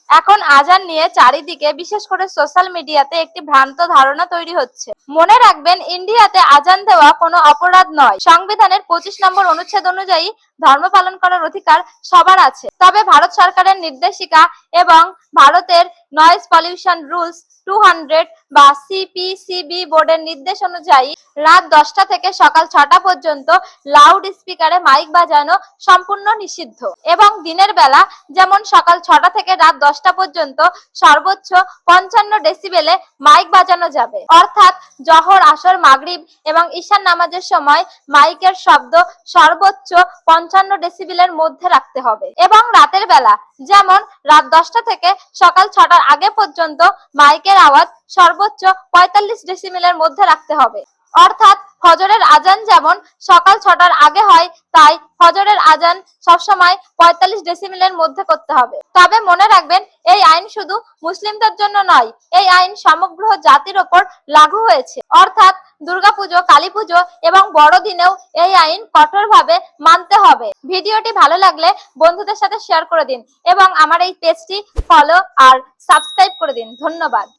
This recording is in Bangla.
এখন আজান নিয়ে চারিদিকে বিশেষ করে সোশ্যাল মিডিয়াতে একটি ভ্রান্ত ধারণা তৈরি হচ্ছে। মনে রাখবেন, ইন্ডিয়াতে আজান দেওয়া কোনো অপরাধ নয়। সংবিধানের 25 নম্বর অনুচ্ছেদ অনুযায়ী ধর্ম পালন করার অধিকার সবার আছে। তবে ভারত সরকারের নির্দেশিকা এবং ভারতের নয়েজ পলিউশন রুলস 200 বা সিপিসিবি বোর্ডের নির্দেশ অনুযায়ী রাত 10টা থেকে সকাল 6টা পর্যন্ত লাউড স্পিকারে মাইক বাজানো সম্পূর্ণ নিষিদ্ধ এবং দিনের বেলা যেমন সকাল 6টা থেকে রাত 10টা পর্যন্ত সর্বোচ্চ 55 ডেসিবেলে মাইক বাজানো যাবে। অর্থাৎ জোহর, আসর, মাগরিব এবং ঈশান নামাজের সময় মাইকের শব্দ সর্বোচ্চ 55 ডেসিবেলের মধ্যে রাখতে হবে এবং রাতের বেলা যেমন রাত 10টা থেকে সকাল 6টার আগে পর্যন্ত মাইকের আওয়াজ সর্বোচ্চ 45 ডেসিবেলের মধ্যে রাখতে হবে। অর্থাৎ ফজরের আজান যেমন সকাল 6টার আগে হয়, তাই ফজরের আজান সবসময় 45 ডেসিবেলের মধ্যে করতে হবে। তবে মনে রাখবেন, এই আইন শুধু মুসলিমদের জন্য নয়, এই আইন সমগ্র জাতির ওপর লাগু হয়েছে। অর্থাৎ দুর্গাপুজো, কালীপুজো এবং বড়দিনেও এই আইন কঠোরভাবে মানতে হবে। ভিডিওটি ভালো লাগলে বন্ধুদের সাথে শেয়ার করে দিন এবং আমার এই পেজটি ফলো আর সাবস্ক্রাইব করে দিন। ধন্যবাদ।